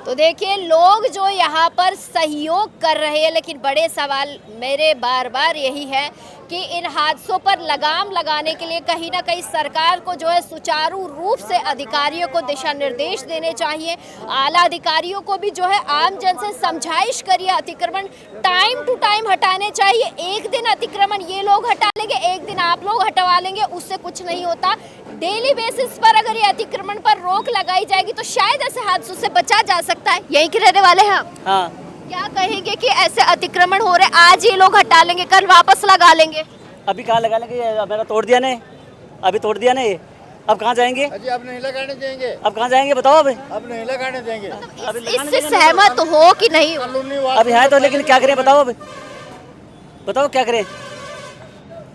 तो देखिए लोग जो यहाँ पर सहयोग कर रहे हैं, लेकिन बड़े सवाल मेरे बार बार यही है कि इन हादसों पर लगाम लगाने के लिए कहीं ना कहीं सरकार को जो है सुचारू रूप से अधिकारियों को दिशा निर्देश देने चाहिए। आला अधिकारियों को भी जो है आम जन से समझाइश करिए, अतिक्रमण टाइम टू टाइम हटाने चाहिए। एक दिन अतिक्रमण ये लोग हटा लेंगे, एक दिन आप लोग हटवा लेंगे, उससे कुछ नहीं होता। डेली बेसिस पर अगर ये अतिक्रमण पर रोक लगाई जाएगी तो शायद ऐसे हादसों से बचा जा सकता है। यहीं के रहने वाले हैं आप? हाँ। क्या कहेंगे कि ऐसे अतिक्रमण हो रहे, आज ये लोग हटा लेंगे, कल वापस लगा लेंगे? अभी कहाँ लगा लेंगे, मेरा तोड़ दिया ने, अभी तोड़ दिया ने, अब कहाँ जाएंगे? अजी अब नहीं लगाने देंगे। अब कहाँ जाएंगे बताओ? अब नहीं लगाने देंगे। इससे सहमत हो कि नहीं? अभी है तो, लेकिन क्या करें बताओ? अब बताओ क्या करें?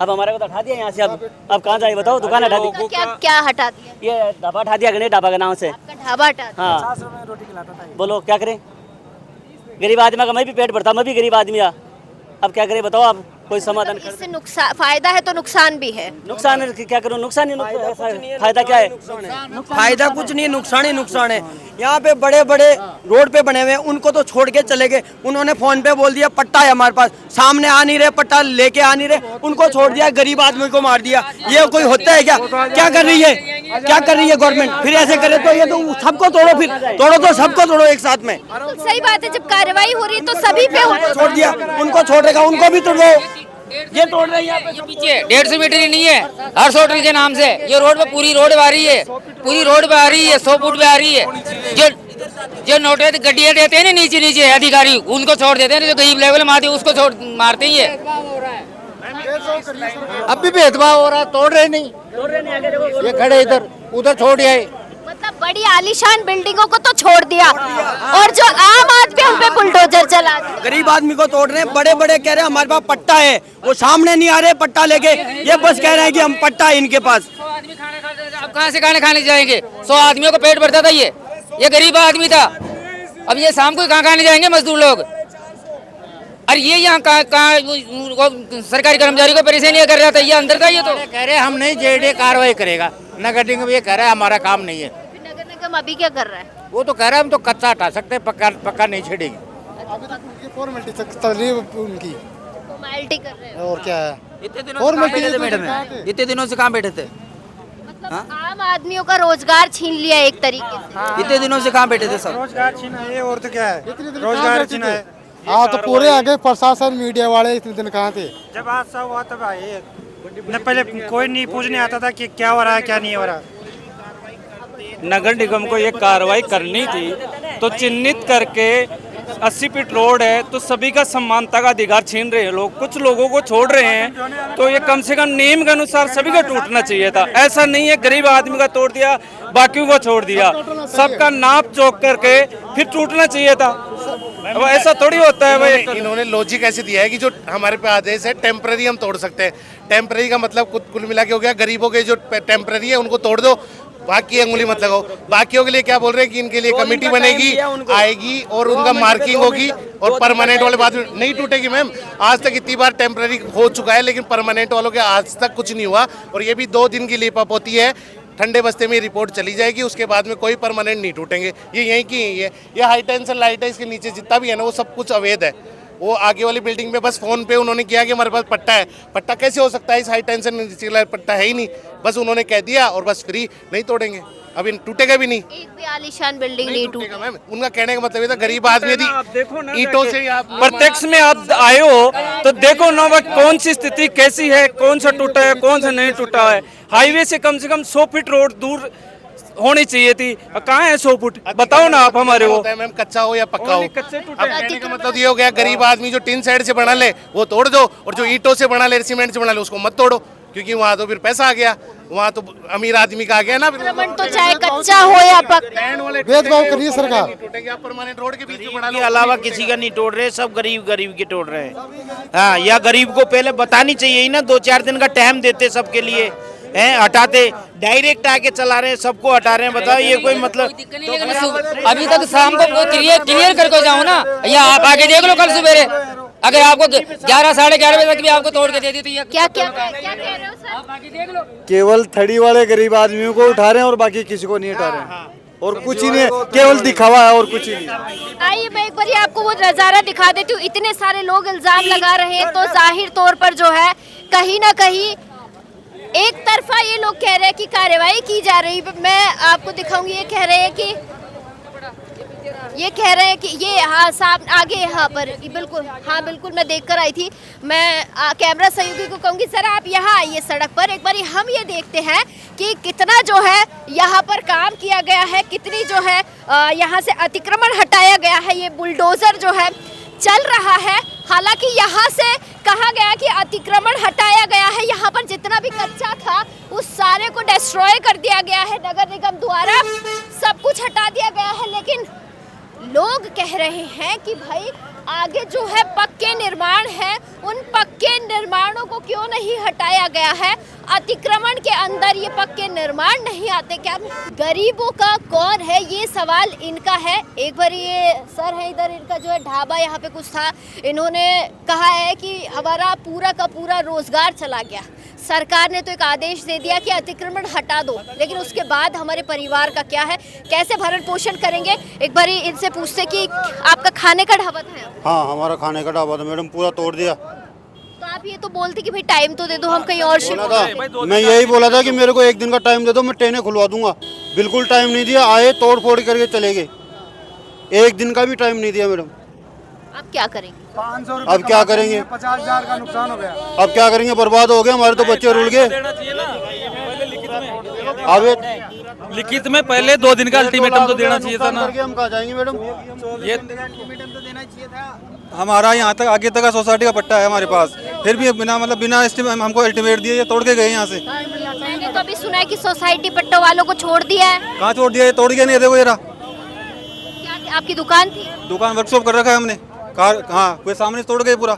अब हमारे को तो हटा दिया यहाँ से, अब कहाँ जाए बताओ? दुकान हटा दी। क्या हटा दिया? ये ढाबा हटा दिया, गणेश ढाबा के नाम से। ढाबा हटा दिया। हाँ 50 रुपए रोटी खिलाता था। बोलो क्या करें? गरीब आदमी का मैं भी पेट भरता, मैं भी गरीब आदमी। अब क्या करें बताओ? आप कोई समाधान कर। इससे नुकसान, फायदा है तो नुकसान भी है। नुकसान क्या करूं? नुकसान ही फायदा क्या है? फायदा कुछ नहीं है, नुकसान ही नुकसान है। यहाँ पे बड़े बड़े रोड पे बने हुए हैं, उनको तो छोड़ के चले गए। उन्होंने फोन पे बोल दिया पट्टा है हमारे पास, सामने आ नहीं रहे, पट्टा लेके आ नहीं रहे, उनको छोड़ दिया, गरीब आदमी को मार दिया। ये कोई होता है क्या? क्या कर रही है, क्या कर रही है गवर्नमेंट? फिर ऐसे करे तो ये तो सबको तोड़ो, फिर तोड़ो तो सबको तोड़ो एक साथ में। सही बात है, जब कार्रवाई हो रही है तो सभी पे छोड़ दिया, उनको छोड़ेगा, उनको भी तोड़ो। ये तोड़ रहे हैं ये पीछे 150 मीटर ही नहीं है, हर्ष होटल के नाम से ये रोड पे पूरी रोड पे आ रही है, पूरी रोड पे आ रही है, 100 फुट पे आ रही है। जो नोटे गड्डियाँ देते हैं ना नीचे नीचे अधिकारी, उनको छोड़ देते हैं, जो गरीब लेवल मारते हैं उसको छोड़ मारते ही है। अब भी भेदभाव हो रहा है, तोड़ रहे नहीं, ये खड़े इधर उधर छोड़ आए। मतलब बड़ी आलीशान बिल्डिंगों को तो छोड़ दिया और जो आम आदमी उन पे बुलडोजर चला दिया। गरीब आदमी को तोड़ रहे हैं, बड़े बड़े कह रहे हैं हमारे पास पट्टा है, वो सामने नहीं आ रहे पट्टा लेके, ये बस कह रहे हैं कि हम पट्टा है इनके पास। 100 आदमी खाना खाते थे, अब कहाँ से खाने खाने जाएंगे? 100 आदमियों को पेट भरता था, ये गरीब आदमी था। अब ये शाम को कहाँ खाने जाएंगे मजदूर लोग? अरे ये यहाँ कहाँ सरकारी कर्मचारी को परेशानी कर रहा था, ये अंदर था। ये तो कह रहे हम नहीं, जेडीए कार्रवाई करेगा। नगर निगम ये कह रहा है हमारा काम नहीं है। नगर निगम अभी क्या कर रहा है? वो तो कह रहा है हम तो कच्चा हटा सकते हैं, पक्का नहीं छेड़ेंगे। फॉर्मेलिटी कर रहे हैं और क्या है? इतने दिनों से कहाँ बैठे थे? मतलब आम आदमियों का रोजगार छीन लिया एक तरीके से। इतने दिनों से कहाँ बैठे थे सब? रोजगार छीना है और तो क्या है, रोजगार छीना है। हाँ तो पूरे आगे प्रशासन मीडिया वाले इतने दिन कहाँ थे? जब हादसा हुआ तब आए, न पहले कोई नहीं पूछने आता था कि क्या हो रहा है क्या नहीं हो रहा। नगर निगम को ये कार्रवाई करनी थी तो चिन्हित करके 80 फीट रोड है तो सभी का समानता का अधिकार छीन रहे हैं लोग, कुछ लोगों को छोड़ रहे हैं। तो ये कम से कम नियम के अनुसार सभी का टूटना चाहिए था। ऐसा नहीं है गरीब आदमी का तोड़ दिया बाकियों को छोड़ दिया, सबका नाप जोक करके फिर टूटना चाहिए था। अब ऐसा थोड़ी होता है भाई। इन्होंने लॉजिक ऐसे दिया है कि जो हमारे पे आदेश है टेम्पररी हम तोड़ सकते हैं। टेम्पररी का मतलब कुल मिला के हो गया, गरीबों के जो टेम्पररी है उनको तोड़ दो, बाकी अंगुली मत लगाओ। बाकियों के लिए क्या बोल रहे हैं कि इनके लिए कमेटी बनेगी, आएगी और उनका मार्किंग होगी और परमानेंट वाले बाद में नहीं टूटेगी। मैम आज तक इतनी बार टेम्पररी हो चुका है लेकिन परमानेंट वालों के आज तक कुछ नहीं हुआ, और ये भी 2 दिन की लीप अप होती है। ठंडे बस्ते में रिपोर्ट चली जाएगी, उसके बाद में कोई परमानेंट नहीं टूटेंगे। ये यहीं की है, ये हाई टेंशन लाइट है, इसके नीचे जितना भी है ना वो सब कुछ अवैध है। वो आगे वाली बिल्डिंग में बस फोन पे उन्होंने किया कि हमारे पास पट्टा है। पट्टा कैसे हो सकता है? इस हाई टेंशन पट्टा है ही नहीं, बस उन्होंने कह दिया और बस फ्री। नहीं तोड़ेंगे, अभी टूटेगा भी नहीं, एक भी आलीशान बिल्डिंग नहीं टूटेगा। मैम उनका कहने का मतलब ये था गरीब आदमी यदि ईंटों से आप प्रत्यक्ष में आप आए हो तो देखो ना कौन सी स्थिति कैसी है, कौन सा टूटा है कौन सा नहीं टूटा है। हाईवे से कम 100 फीट रोड दूर होनी चाहिए थी, कहाँ है 100 फुट? बताओ ना आप हमारे को। मैम कच्चा हो या पक्का हो, अब कहने का मतलब ये हो गया गरीब आदमी जो टिन साइड से बना ले वो तोड़ दो, और जो ईंटों से बना ले सीमेंट से बना ले उसको मत तोड़ो, क्योंकि वहाँ तो फिर पैसा आ गया, वहाँ तो अमीर आदमी का आ गया ना। तो चाहे कच्चा हो या पक्का, भेदभाव करिए सरकार। टूटेगा परमानेंट रोड के बीच में बना लो। के अलावा किसी का नहीं तोड़ रहे, सब गरीब के तोड़ रहे हैं। हाँ, या गरीब को पहले बतानी चाहिए ना, 2-4 दिन का टाइम देते सबके लिए, हैं हटाते, डायरेक्ट आके चला रहे हैं, सबको हटा रहे हैं। बताओ ये कोई मतलब? अभी तक शाम को क्लियर करके जाऊँ ना, या आप आगे देख लो कल सुबह अगर आपको 11 साढ़े 11 बजे तक भी आपको तोड़ के दे दी तो ये क्या कह रहे हो सर? आप आगे देख लो। केवल थड़ी वाले गरीब आदमियों को उठा रहे हैं और बाकी किसी को नहीं उठा रहे हैं। और कुछ ही नहीं, केवल दिखावा है और कुछ ही नहीं। आइए मैं एक बार आपको वो नज़ारा दिखा देती हूँ। इतने सारे लोग इल्जाम लगा रहे हैं तो जाहिर तौर पर जो है कहीं ना कहीं एक तरफा ये लोग कह रहे हैं कि कार्रवाई की जा रही है। मैं आपको दिखाऊंगी, ये कह रहे हैं कि ये हाँ साहब आगे यहाँ पर बिल्कुल, हाँ बिल्कुल मैं देख कर आई थी। मैं कैमरा सहयोगी को कहूँगी सर आप यहाँ आइए सड़क पर, एक बार हम ये देखते हैं कि कितना जो है यहाँ पर काम किया गया है, कितनी जो है यहाँ से अतिक्रमण हटाया गया है। ये बुलडोजर जो है चल रहा है। हालांकि यहाँ से कहा गया कि अतिक्रमण हटाया गया है, यहाँ पर जितना भी कच्चा था उस सारे को डिस्ट्रॉय कर दिया गया है नगर निगम द्वारा, सब कुछ हटा दिया गया है। लेकिन लोग कह रहे हैं कि भाई आगे जो है पक्के निर्माण है, उन पक्के निर्माणों को क्यों नहीं हटाया गया है? अतिक्रमण के अंदर ये पक्के निर्माण नहीं आते क्या? गरीबों का कौन है, ये सवाल इनका है। एक बार ये सर है इधर, इनका जो है ढाबा यहाँ पे कुछ था, इन्होंने कहा है कि हमारा पूरा का पूरा रोजगार चला गया। सरकार ने तो एक आदेश दे दिया कि अतिक्रमण हटा दो, लेकिन उसके बाद हमारे परिवार का क्या है, कैसे भरण पोषण करेंगे? एक बार इनसे पूछते कि आपका खाने का ढाबा था? हाँ हमारा खाने का ढाबा था मैडम, पूरा तोड़ दिया। तो आप ये तो बोलते कि भाई टाइम तो दे दो, हम कहीं और शिफ्ट था। मैं यही बोला था कि मेरे को एक दिन का टाइम दे दो, मैं ट्रेनें खुलवा दूंगा। बिल्कुल टाइम नहीं दिया, आए तोड़ फोड़ करके चले गए। एक दिन का भी टाइम नहीं दिया मैडम। आप क्या करेंगे? 500 अब क्या करेंगे? 50,000 का नुकसान हो गया। अब क्या करेंगे? बर्बाद हो गए हमारे तो बच्चे रुल गए। अब लिखित में पहले 2 दिन का अल्टीमेटम तो देना चाहिए था ना। हम कहाँ जाएंगे मैडम? ये हमारा यहाँ तक आगे तक का सोसाइटी का पट्टा है हमारे पास, फिर भी बिना एस्टीमेट हमको अल्टीमेट दिए, ये तोड़ के गए यहाँ से। मैंने तो अभी सुना है कि सोसाइटी पट्टों वालों को छोड़ दिया है। कहाँ छोड़ दिया? ये तोड़ के नहीं, देखो ये रहा। क्या आपकी दुकान थी? दुकान वर्कशॉप कर रखा है हमने। हाँ कोई सामने तोड़ गए पूरा।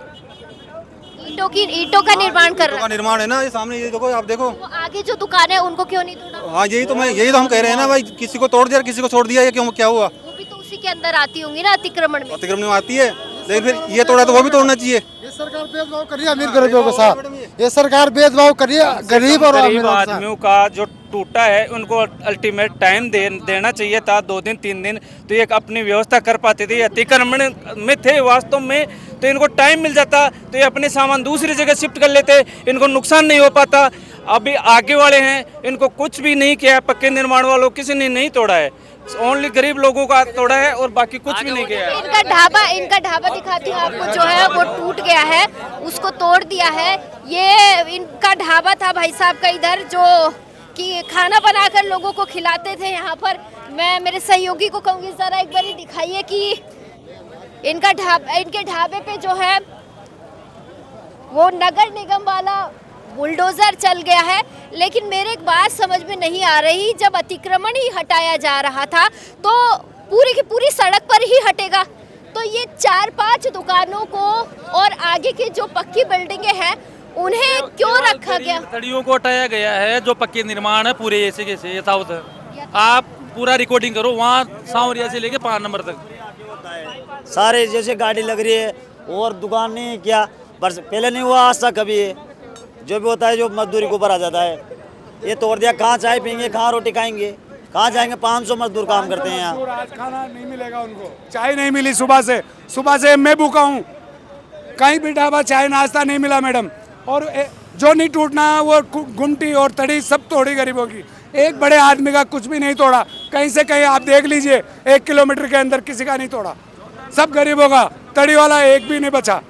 ईंटों का निर्माण कर रहा है। निर्माण है ना ये सामने, ये देखो आप देखो। वो आगे जो दुकान है उनको क्यों नहीं तोड़ा? हाँ यही तो हम कह रहे हैं ना भाई, किसी को तोड़ दिया किसी को छोड़ दिया, ये क्यों क्या हुआ? वो भी तो उसी के अंदर आती होंगी ना अतिक्रमण में। अतिक्रमण में आती है, लेकिन फिर ये तोड़ा तो वो भी तोड़ना चाहिए। ये सरकार भेदभाव कर रही है अमीर गरीबों के साथ। ये सरकार भेदभाव कर रही है गरीब और गरीब आदमियों का जो टूटा है उनको अल्टीमेट टाइम देना चाहिए था, 2 दिन 3 दिन, तो ये अपनी व्यवस्था कर पाते थे। अतिक्रमण में थे वास्तव में, तो इनको टाइम मिल जाता तो ये अपने सामान दूसरी जगह शिफ्ट कर लेते, इनको नुकसान नहीं हो पाता। अभी आगे वाले हैं, इनको कुछ भी नहीं किया, पक्के निर्माण वालों किसी ने नहीं तोड़ा है, ओनली गरीब लोगों का तोड़ा है और बाकी कुछ भी नहीं किया है। इनका ढाबा दिखाती हूँ आपको, जो है वो टूट गया है, उसको तोड़ दिया है। ये इनका ढाबा था भाई साहब का इधर, जो कि खाना बनाकर लोगों को खिलाते थे यहाँ पर। मैं मेरे सहयोगी को कहूँगी जरा एक बार दिखाइए कि इनके ढाबे पे जो है वो नगर निगम वाला बुलडोजर चल गया है। लेकिन मेरे एक बात समझ में नहीं आ रही, जब अतिक्रमण ही हटाया जा रहा था तो पूरी की पूरी सड़क पर ही हटेगा, तो ये 4-5 दुकानों को और आगे की जो पक्की बिल्डिंगें हैं उन्हें क्यों रखा गया? तड़ियों को हटाया गया है, जो पक्के निर्माण है पूरे ऐसे कैसे साउथ। आप पूरा रिकॉर्डिंग करो, वहाँ सांवरिया से लेके 5 नंबर तक सारे जैसे गाड़ी लग रही है और दुकान नहीं किया, पहले नहीं हुआ आज तक कभी। जो भी होता है जो मजदूरी के ऊपर आ जाता है, ये तोड़ दिया। कहाँ चाय पीएंगे, कहाँ रोटी खाएंगे, कहाँ जाएंगे? 500 मजदूर काम करते हैं यहाँ। आज खाना नहीं मिलेगा उनको, चाय नहीं मिली सुबह से मैं भूखा हूँ, कहीं भी ढाबा चाय नाश्ता नहीं मिला मैडम। और जो नहीं टूटना वो गुमटी और तड़ी सब तोड़ी गरीबों की, एक बड़े आदमी का कुछ भी नहीं तोड़ा। कहीं से कहीं आप देख लीजिए, 1 किलोमीटर के अंदर किसी का नहीं तोड़ा, सब गरीबों का, तड़ी वाला एक भी नहीं बचा।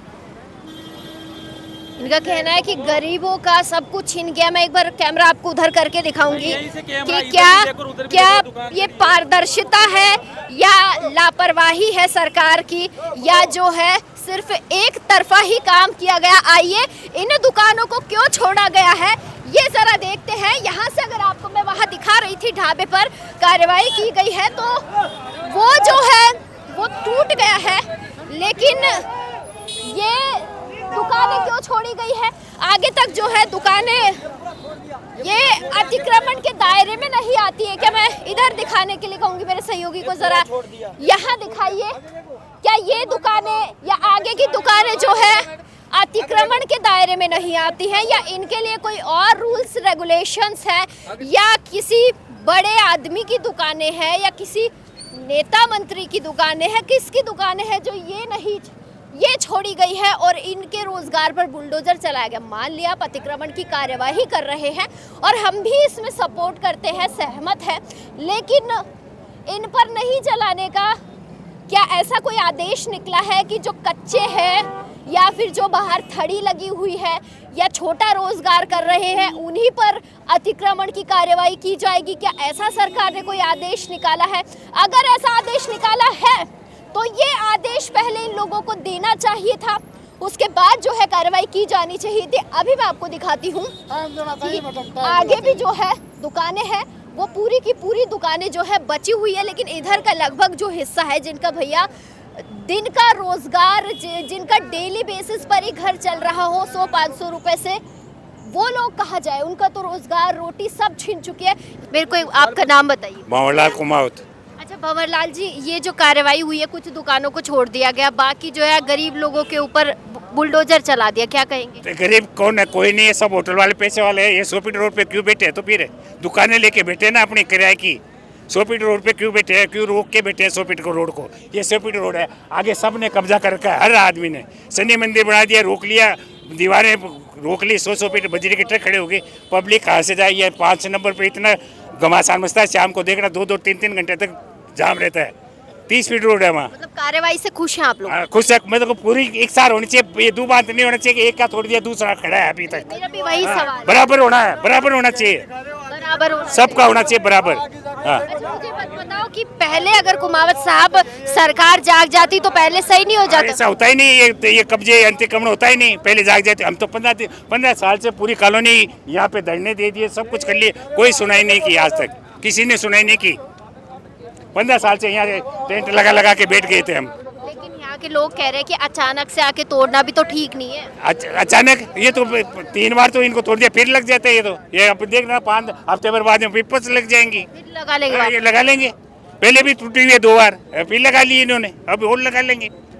इनका कहना है कि गरीबों का सब कुछ छीन गया। मैं एक बार कैमरा आपको उधर करके दिखाऊंगी कि क्या ये पारदर्शिता है या लापरवाही है सरकार की, या जो है सिर्फ एक तरफा ही काम किया गया। आइए इन दुकानों को क्यों छोड़ा गया है ये जरा देखते हैं। यहाँ से अगर आपको मैं वहाँ दिखा रही थी ढाबे पर कार्रवाई की गई है, तो वो जो है वो टूट गया है, लेकिन ये दुकानें क्यों छोड़ी गई है? आगे तक जो है दुकानें ये अतिक्रमण के दायरे में नहीं आती है क्या? मैं इधर दिखाने के लिए कहूँगी मेरे सहयोगी को, जरा यहाँ दिखाइए, क्या ये दुकानें या आगे की दुकानें जो है अतिक्रमण के दायरे में नहीं आती हैं, या इनके लिए कोई और रूल्स रेगुलेशंस हैं, या किसी बड़े आदमी की दुकानें हैं या किसी नेता मंत्री की दुकानें हैं, किसकी दुकानें हैं जो ये छोड़ी गई है और इनके रोजगार पर बुलडोजर चलाया गया। मान लिया आप अतिक्रमण की कार्यवाही कर रहे हैं और हम भी इसमें सपोर्ट करते हैं, सहमत हैं, लेकिन इन पर नहीं चलाने का क्या ऐसा कोई आदेश निकला है कि जो कच्चे हैं या फिर जो बाहर थड़ी लगी हुई है या छोटा रोजगार कर रहे हैं उन्हीं पर अतिक्रमण की कार्यवाही की जाएगी? क्या ऐसा सरकार ने कोई आदेश निकाला है? अगर ऐसा आदेश निकाला है तो ये आदेश पहले इन लोगों को देना चाहिए था, उसके बाद जो है कार्रवाई की जानी चाहिए थी। अभी मैं आपको दिखाती हूँ आगे भी जो है दुकानें हैं, वो पूरी की पूरी दुकानें जो है बची हुई है, लेकिन इधर का लगभग जो हिस्सा है जिनका भैया दिन का रोजगार, जिनका डेली बेसिस पर ही घर चल रहा हो 100-500 रुपए से, वो लोग कहा जाए, उनका तो रोजगार रोटी सब छीन चुकी है। मेरे को आपका नाम बताइए। भंवरलाल कुमावत। अच्छा भंवरलाल जी, ये जो कार्रवाई हुई है, कुछ दुकानों को छोड़ दिया गया, बाकी जो है गरीब लोगों के ऊपर बुलडोजर चला दिया, क्या कहेंगे? तो गरीब कौन है? कोई नहीं है, सब होटल वाले पैसे वाले हैं। ये 100 फीट रोड पे क्यों बैठे हैं? तो फिर दुकानें लेके बैठे ना अपनी किराए की। 100 फीट रोड पे क्यों बैठे हैं? क्यों रोक के बैठे हैं 100 फीट को रोड को? ये 100 फीट रोड है, आगे सब ने कब्जा कर रखा है, हर आदमी ने। शनि मंदिर बना दिया, रोक लिया, दीवारें रोक ली, 100 फीट बजरी के ट्रक खड़े हो गए। पब्लिक कहाँ से जाए? ये 5 नंबर पे इतना घमासान मचता है, शाम को देखना 2-2, 3-3 घंटे तक जाम रहता है। 30 फीट रोड है वहाँ। मतलब कार्रवाई से खुश हैं आप लोग? खुश है, मतलब पूरी एक साथ होनी चाहिए, ये दो बात नहीं होना चाहिए कि एक का छोड़ दिया दूसरा खड़ा है अभी तक। मेरा भी वही सवाल है। बराबर होना है, बराबर होना चाहिए, बराबर होना सबका होना चाहिए बराबर। हाँ। अच्छा मुझे बताओ कि पहले अगर कुमावत साहब सरकार जाग जाती तो पहले सही नहीं हो जाता? ऐसा होता ही नहीं, ये कब्जे अतिक्रमण होता ही नहीं, पहले जाग जाते। हम तो 15 साल से पूरी कॉलोनी यहाँ पे धरने दे दिए, सब कुछ कर लिए, कोई सुनाई नहीं की आज तक, किसी ने सुनाई नहीं की। 15 साल से यहाँ टेंट लगा के बैठ गए थे हम। लेकिन यहाँ के लोग कह रहे हैं कि अचानक से आके तोड़ना भी तो ठीक नहीं है। अचानक ये तो 3 बार तो इनको तोड़ दिया, फिर लग जाता है। ये अब देखना 5 हफ्ते भर बाद में वापस लग जाएंगी, फिर लगा लेंगे। ये लगा लेंगे। पहले भी टूटी हुई है 2 बार, फिर लगा ली इन्होंने, अब और लगा लेंगे।